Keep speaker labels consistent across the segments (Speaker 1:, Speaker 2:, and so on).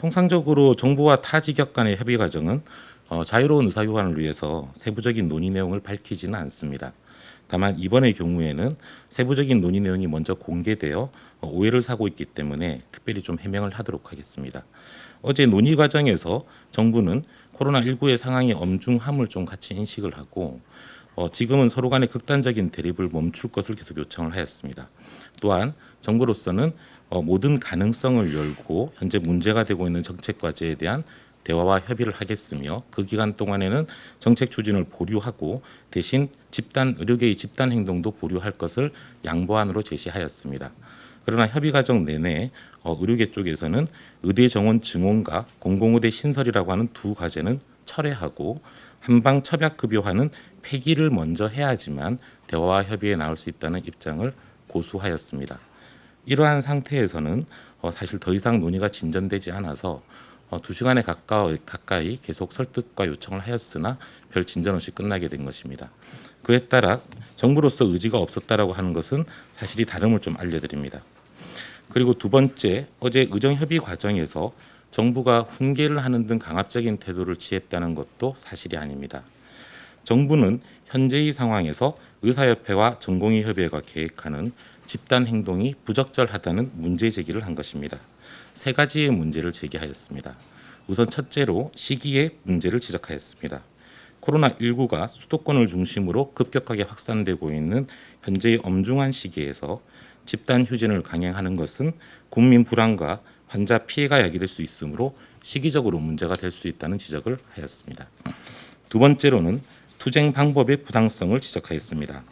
Speaker 1: 통상적으로 정부와 타 직역 간의 협의 과정은 자유로운 의사교환을 위해서 세부적인 논의 내용을 밝히지는 않습니다. 다만 이번의 경우에는 세부적인 논의 내용이 먼저 공개되어 오해를 사고 있기 때문에 특별히 좀 해명을 하도록 하겠습니다. 어제 논의 과정에서 정부는 코로나19의 상황의 엄중함을 좀 같이 인식을 하고 지금은 서로 간의 극단적인 대립을 멈출 것을 계속 요청을 하였습니다. 또한 정부로서는 모든 가능성을 열고 현재 문제가 되고 있는 정책 과제에 대한 대화와 협의를 하겠으며 그 기간 동안에는 정책 추진을 보류하고 대신 의료계의 집단 행동도 보류할 것을 양보안으로 제시하였습니다. 그러나 협의 과정 내내 의료계 쪽에서는 의대 정원 증원과 공공의대 신설이라고 하는 두 과제는 철회하고 한방 첩약급여화는 폐기를 먼저 해야지만 대화와 협의에 나올 수 있다는 입장을 고수하였습니다. 이러한 상태에서는 사실 더 이상 논의가 진전되지 않아서 2시간에 가까이 계속 설득과 요청을 하였으나 별 진전 없이 끝나게 된 것입니다. 그에 따라 정부로서 의지가 없었다라고 하는 것은 사실이 다름을 좀 알려드립니다. 그리고 두 번째, 어제 의정협의 과정에서 정부가 훈계를 하는 등 강압적인 태도를 취했다는 것도 사실이 아닙니다. 정부는 현재의 상황에서 의사협회와 전공의협의회가 계획하는 집단 행동이 부적절하다는 문제 제기를 한 것입니다. 세 가지의 문제를 제기하였습니다. 우선 첫째로 시기의 문제를 지적하였습니다. 코로나19가 수도권을 중심으로 급격하게 확산되고 있는 현재의 엄중한 시기에서 집단 휴진을 강행하는 것은 국민 불안과 환자 피해가 야기될 수 있으므로 시기적으로 문제가 될 수 있다는 지적을 하였습니다. 두 번째로는 투쟁 방법의 부당성을 지적하였습니다.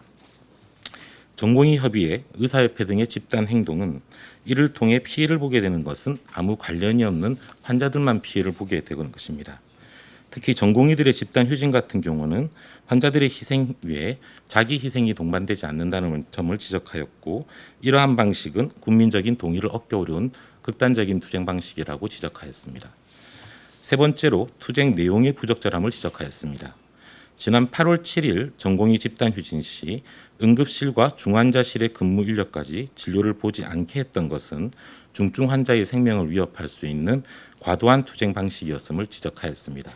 Speaker 1: 전공의협의회, 의사협회 등의 집단 행동은 이를 통해 피해를 보게 되는 것은 아무 관련이 없는 환자들만 피해를 보게 되는 것입니다. 특히 전공의들의 집단 휴진 같은 경우는 환자들의 희생 외에 자기 희생이 동반되지 않는다는 점을 지적하였고 이러한 방식은 국민적인 동의를 얻기 어려운 극단적인 투쟁 방식이라고 지적하였습니다. 세 번째로 투쟁 내용의 부적절함을 지적하였습니다. 지난 8월 7일 전공의 집단 휴진 시 응급실과 중환자실의 근무 인력까지 진료를 보지 않게 했던 것은 중증 환자의 생명을 위협할 수 있는 과도한 투쟁 방식이었음을 지적하였습니다.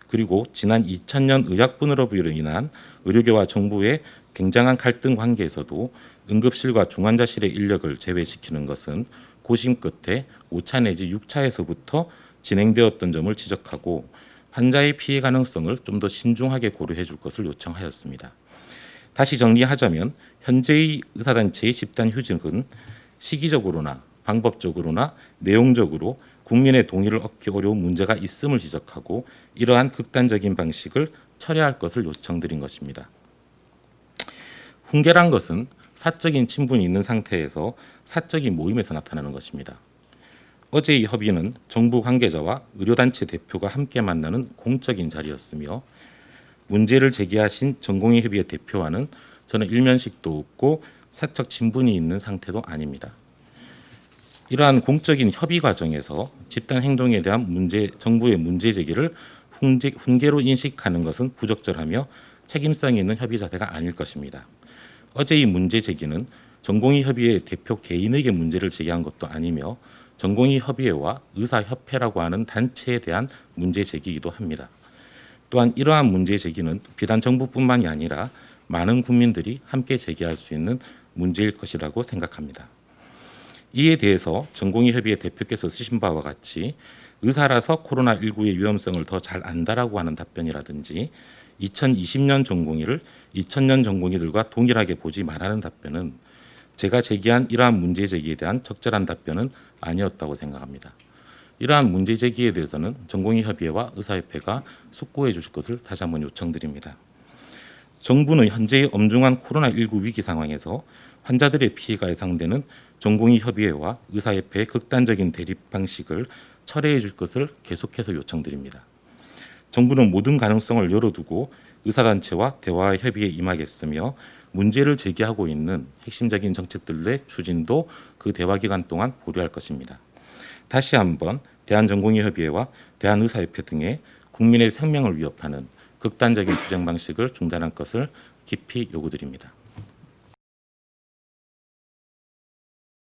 Speaker 1: 그리고 지난 2000년 의약분업으로 인한 의료계와 정부의 굉장한 갈등 관계에서도 응급실과 중환자실의 인력을 제외시키는 것은 고심 끝에 5차 내지 6차에서부터 진행되었던 점을 지적하고 환자의 피해 가능성을 좀 더 신중하게 고려해 줄 것을 요청하였습니다. 다시 정리하자면 현재의 의사단체의 집단 휴직은 시기적으로나 방법적으로나 내용적으로 국민의 동의를 얻기 어려운 문제가 있음을 지적하고 이러한 극단적인 방식을 철회할 것을 요청드린 것입니다. 훈계란 것은 사적인 친분이 있는 상태에서 사적인 모임에서 나타나는 것입니다. 어제의 협의는 정부 관계자와 의료단체 대표가 함께 만나는 공적인 자리였으며 문제를 제기하신 전공의협의회 대표와는 저는 일면식도 없고 사적 친분이 있는 상태도 아닙니다. 이러한 공적인 협의 과정에서 집단 행동에 대한 정부의 문제 제기를 훈계로 인식하는 것은 부적절하며 책임성이 있는 협의 자세가 아닐 것입니다. 어제의 문제 제기는 전공의협의회 대표 개인에게 문제를 제기한 것도 아니며 전공의협의회와 의사협회라고 하는 단체에 대한 문제 제기이기도 합니다. 또한 이러한 문제 제기는 비단 정부뿐만이 아니라 많은 국민들이 함께 제기할 수 있는 문제일 것이라고 생각합니다. 이에 대해서 전공의협의회 대표께서 쓰신 바와 같이 의사라서 코로나19의 위험성을 더 잘 안다라고 하는 답변이라든지 2020년 전공의를 2000년 전공의들과 동일하게 보지 말라는 답변은 제가 제기한 이러한 문제 제기에 대한 적절한 답변은 아니었다고 생각합니다. 이러한 문제 제기에 대해서는 전공의협의회와 의사협회가 숙고해 주실 것을 다시 한번 요청드립니다. 정부는 현재의 엄중한 코로나19 위기 상황에서 환자들의 피해가 예상되는 전공의협의회와 의사협회의 극단적인 대립 방식을 철회해 줄 것을 계속해서 요청드립니다. 정부는 모든 가능성을 열어두고 의사단체와 대화 협의에 임하겠으며 문제를 제기하고 있는 핵심적인 정책들의 추진도 그 대화 기간 동안 보류할 것입니다. 다시 한번 대한전공의협의회와 대한의사협회 등의 국민의 생명을 위협하는 극단적인 투쟁 방식을 중단할 것을 깊이 요구드립니다.